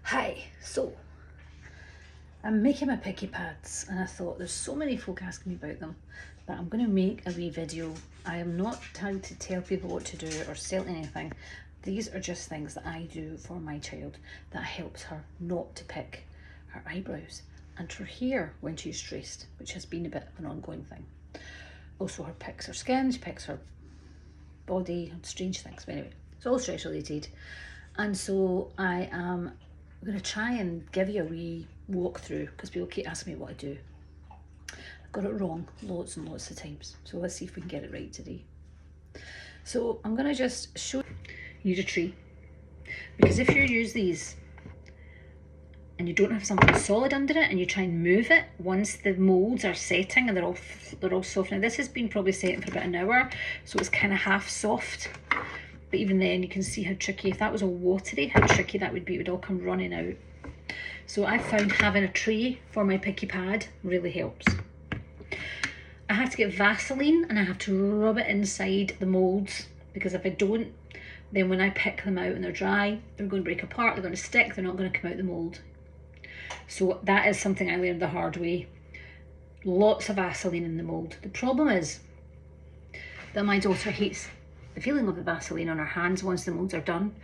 Hi, so I'm making my picky pads and I thought there's so many folk asking me about them that I'm going to make a wee video. I am not trying to tell people what to do or sell anything. These are just things that I do for my child that helps her not to pick her eyebrows and her hair when she's stressed, which has been a bit of an ongoing thing. Also her picks her skin, she picks her body, strange things, but anyway, it's all stress related. And so I am going to try and give you a wee walkthrough because people keep asking me what I do. I've got it wrong lots and lots of times, so let's see if we can get it right today. So I'm going to just show you the tree, because if you use these and you don't have something solid under it and you try and move it once the moulds are setting and they're all soft. Now this has been probably setting for about an hour, so it's kind of half soft. But even then, you can see how tricky, if that was all watery, how tricky that would be. It would all come running out. So I found having a tray for my picky pad really helps. I have to get Vaseline and I have to rub it inside the moulds, because if I don't, then when I pick them out and they're dry, they're going to break apart, they're going to stick, they're not going to come out the mould. So that is something I learned the hard way. Lots of Vaseline in the mould. The problem is that my daughter hates the feeling of the Vaseline on her hands once the moulds are done.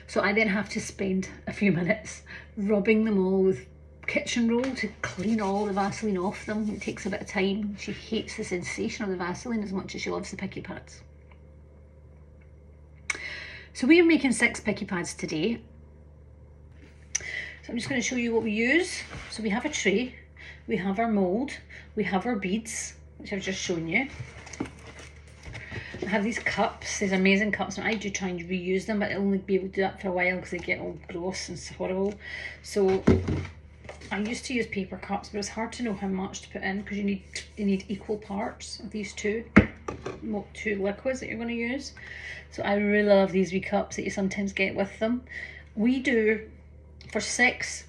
So I then have to spend a few minutes rubbing them all with kitchen roll to clean all the Vaseline off them. It takes a bit of time. She hates the sensation of the Vaseline as much as she loves the picky pads. So we are making 6 picky pads today. So I'm just going to show you what we use. So we have a tray, we have our mould, we have our beads, which I've just shown you. I have these cups, these amazing cups, and I do try and reuse them, but I'll only be able to do that for a while because they get all gross and horrible. So I used to use paper cups, but it's hard to know how much to put in because you need equal parts of these two liquids that you're going to use. So I really love these wee cups that you sometimes get with them. We do, for 6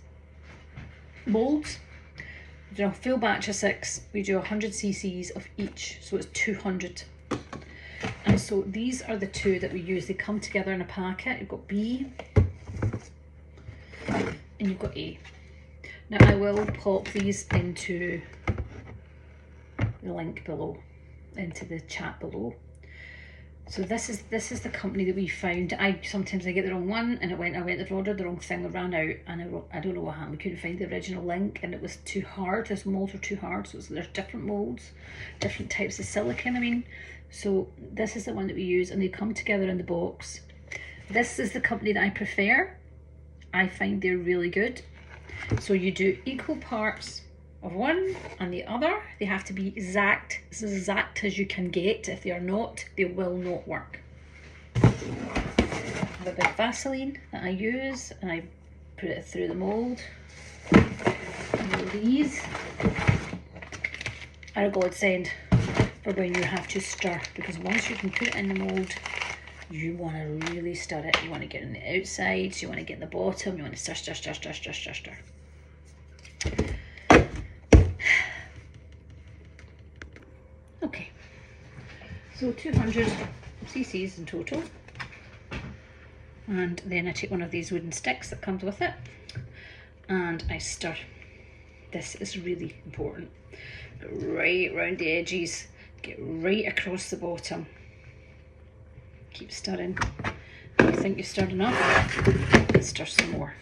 moulds, we do a full batch of 6, we do 100 cc's of each, so it's 200. And so these are the 2 that we use. They come together in a packet. You've got B and you've got A. Now I will pop these into the link below, into the chat below. So this is the company that we found. Sometimes I get the wrong one, and I went to order the wrong thing, it ran out, and I don't know what happened. We couldn't find the original link, and it was too hard. This molds are too hard, so there's different molds, different types of silicone, I mean. So this is the one that we use, and they come together in the box. This is the company that I prefer. I find they're really good. So you do equal parts of one and the other. They have to be as exact as you can get. If they are not, they will not work. I have a bit of Vaseline that I use, and I put it through the mould. And these are a godsend for when you have to stir, because once you can put it in the mould, you want to really stir it. You want to get on the outsides, you want to get in the bottom, you want to stir. Okay, so 200 cc's in total, and then I take one of these wooden sticks that comes with it and I stir. This is really important. Right round the edges, get right across the bottom. Keep stirring. If you think you've stirred enough, stir some more.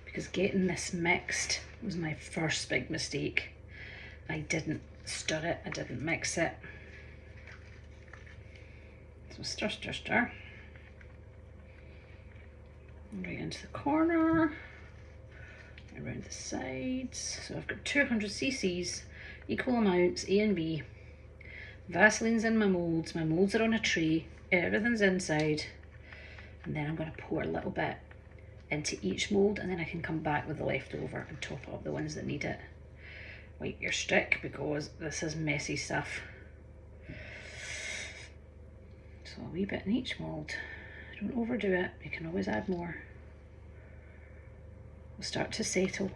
Because getting this mixed was my first big mistake. I didn't stir it, I didn't mix it. So stir. Right into the corner, around the sides. So I've got 200 cc's, equal amounts, A and B. Vaseline's in my moulds are on a tray, everything's inside. And then I'm going to pour a little bit into each mould, and then I can come back with the leftover and top up the ones that need it. Wipe your stick because this is messy stuff. So a wee bit in each mould. Don't overdo it, you can always add more. We'll start to settle.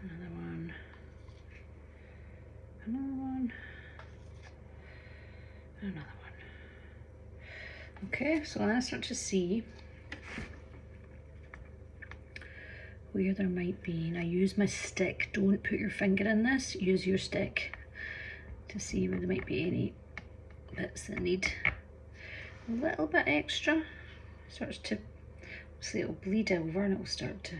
Another one. Another one. Okay, so I start to see where there might be, and I use my stick. Don't put your finger in this, use your stick to see where there might be any bits that need a little bit extra. Starts to, see, it'll bleed over and it'll start to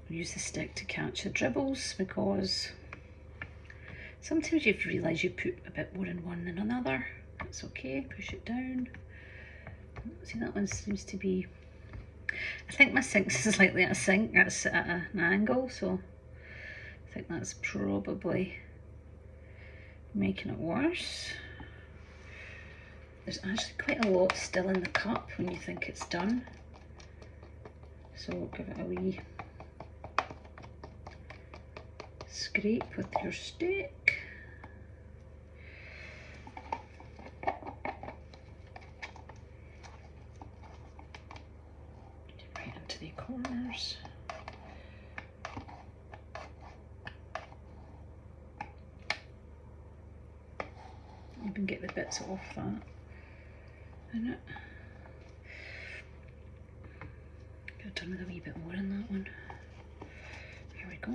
use the stick to catch the dribbles, because sometimes you realise you put a bit more in one than another. That's okay, push it down. See, that one seems to be, I think my sink's slightly at an angle, so I think that's probably making it worse. There's actually quite a lot still in the cup when you think it's done. So give it a wee scrape with your stick. Get right into the corners. You can get the bits off that. In it. Could have done with a wee bit more in that one. Here we go.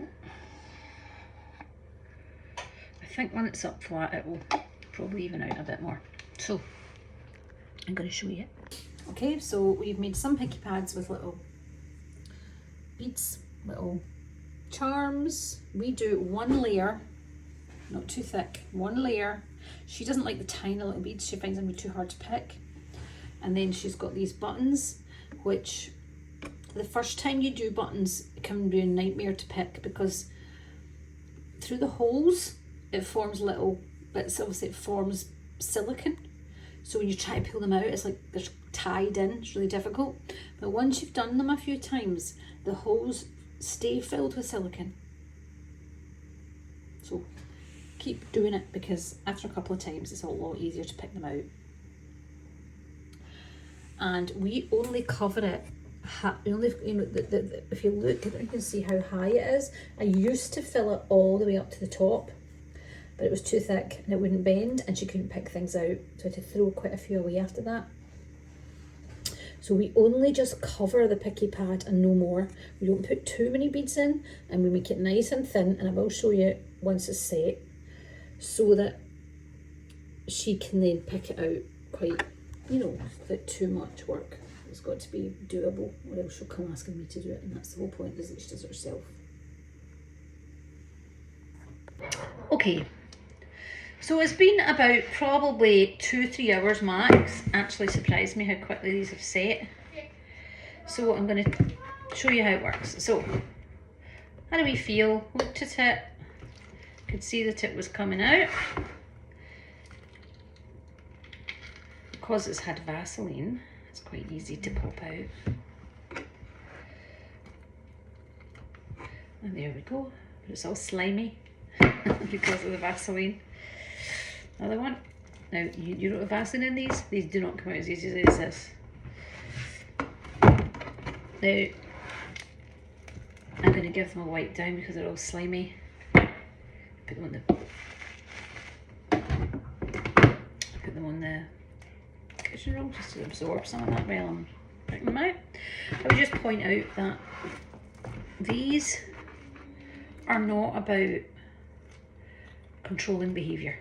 I think when it's up flat, it will probably even out a bit more. So I'm going to show you. Okay, so we've made some picky pads with little beads, little charms. We do one layer, not too thick, one layer. She doesn't like the tiny little beads, she finds them too hard to pick. And then she's got these buttons, which the first time you do buttons, it can be a nightmare to pick, because through the holes, it forms little bits, obviously it forms silicone. So when you try to pull them out, it's like they're tied in, it's really difficult. But once you've done them a few times, the holes stay filled with silicone. So keep doing it, because after a couple of times, it's a lot easier to pick them out. And we only cover it, if you look, you can see how high it is. I used to fill it all the way up to the top, but it was too thick and it wouldn't bend, and she couldn't pick things out, so I had to throw quite a few away after that. So we only just cover the picky pad and no more. We don't put too many beads in, and we make it nice and thin, and I will show you once it's set, so that she can then pick it out quite, you know, without too much work. It's got to be doable, or else she'll come asking me to do it, and that's the whole point, is that she does it herself. Okay, so it's been about probably 2-3 hours max. Actually surprised me how quickly these have set. So I'm going to show you how it works. So how do we feel? Looked at it, could see that it was coming out. Because it's had Vaseline, it's quite easy to pop out. And there we go, but it's all slimy because of the Vaseline. Another one. Now, you don't have Vaseline in these do not come out as easily as this. Now, I'm going to give them a wipe down because they're all slimy. Put them on the kitchen roll just to absorb some of that while I'm picking them out. I would just point out that these are not about controlling behaviour.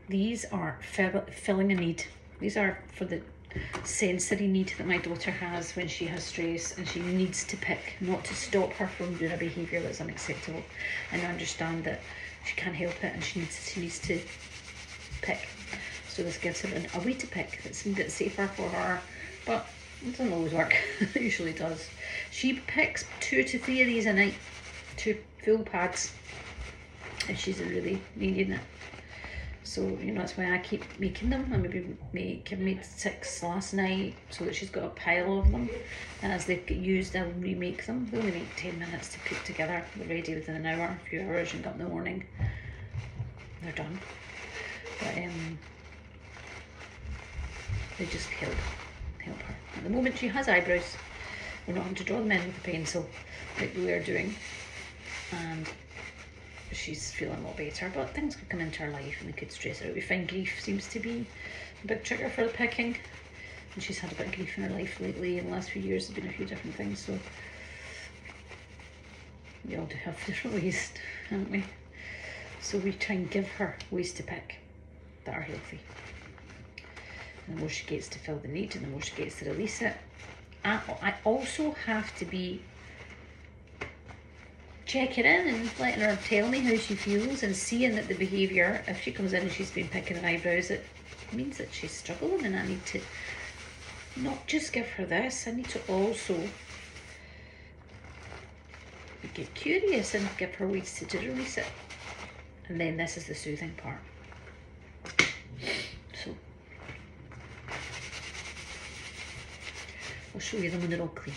These are filling a need. These are for the sensory need that my daughter has when she has stress and she needs to pick, not to stop her from doing a behaviour that's unacceptable. And I understand that she can't help it and she needs to pick. So this gives her a way to pick that's a bit safer for her, but it doesn't always work. It usually does. She picks 2 to 3 of these a night, 2 full pads, if she's really needing it. So, you know, that's why I keep making them. I maybe made 6 last night so that she's got a pile of them. And as they get used, I'll remake them. They only make 10 minutes to put together. They're ready within an hour, a few hours, and up in the morning. They're done. But they just help her. At the moment she has eyebrows, we're not having to draw them in with a pencil like we were doing. And she's feeling a lot better, but things could come into her life and they could stress her out. We find grief seems to be a big trigger for the picking, and she's had a bit of grief in her life lately. In the last few years there's been a few different things, so we all do have different ways, haven't we? So we try and give her ways to pick that are healthy. And the more she gets to fill the need, and the more she gets to release it. I also have to be checking in and letting her tell me how she feels, and seeing that the behaviour, if she comes in and she's been picking her eyebrows, it means that she's struggling, and I need to not just give her this, I need to also get curious and give her ways to release it. And then this is the soothing part. So I'll show you them when they're all clean.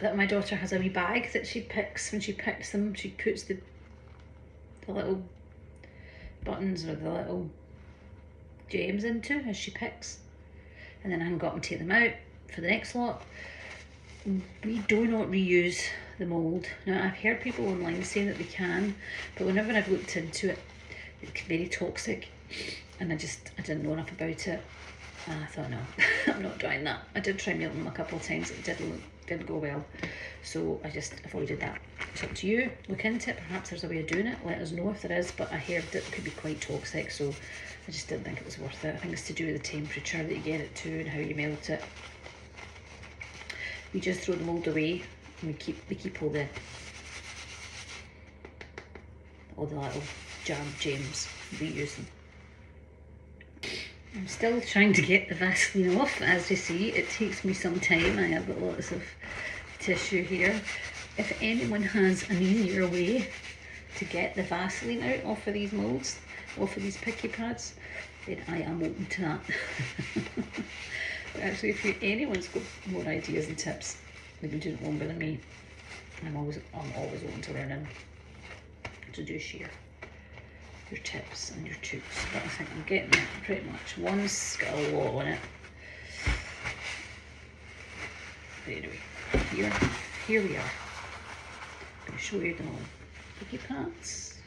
That my daughter has a wee bag that she picks. When she picks them, she puts the little buttons or the little gems into as she picks, and then I haven't got them to take them out for the next lot. We do not reuse the mould. Now, I've heard people online saying that they can, but whenever I've looked into it, it's very toxic, and I didn't know enough about it, and I thought, no, I'm not trying that. I did try melting them a couple of times, it didn't go well, so I just avoided that. It's up to you, look into it, perhaps there's a way of doing it, let us know if there is, but I heard it could be quite toxic, so I just didn't think it was worth it. I think it's to do with the temperature that you get it to and how you melt it. We just throw the mould away, and we keep all the little gems, reuse them. I'm still trying to get the Vaseline off. As you see, it takes me some time. I have got lots of tissue here. If anyone has an easier way to get the Vaseline out off of these moulds, off of these picky pads, then I am open to that. But actually, if anyone's got more ideas and tips, they've been doing it longer than me, I'm always open to learning. So do share your tips and your tricks. But I think I'm getting that pretty much. One's got a lot on it. But anyway, here we are. I'm going to show you the picky pads.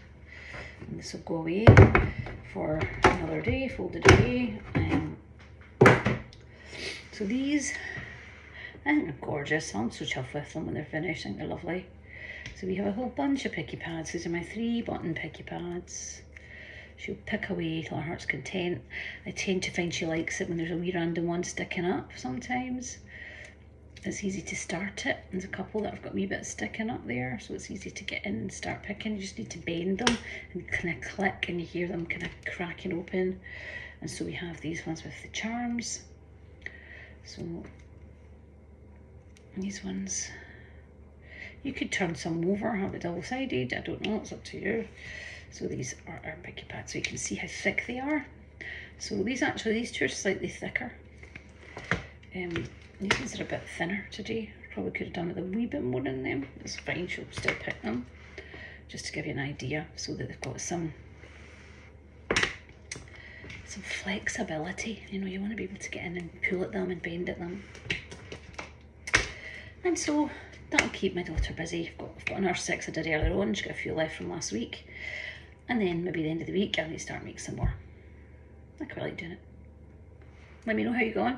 And this will go away for another day, folded away. So these, I think they're gorgeous. I'm so chuffed with them when they're finished. I think they're lovely. So we have a whole bunch of picky pads. These are my 3-button picky pads. She'll pick away till her heart's content. I tend to find she likes it when there's a wee random one sticking up sometimes. It's easy to start it. There's a couple that have got a wee bit sticking up there, so it's easy to get in and start picking. You just need to bend them and kind of click, and you hear them kind of cracking open. And so we have these ones with the charms. So these ones, you could turn some over, have it double-sided, I don't know, it's up to you. So these are our picky pads, so you can see how thick they are. So these two are slightly thicker. These are a bit thinner today. Probably could have done with a wee bit more in them. It's fine, she'll still pick them. Just to give you an idea, so that they've got some flexibility. You know, you want to be able to get in and pull at them and bend at them. And so that'll keep my daughter busy. I've got another 6 I did earlier on. She's got a few left from last week. And then maybe the end of the week, I need to start making some more. I quite like doing it. Let me know how you're going.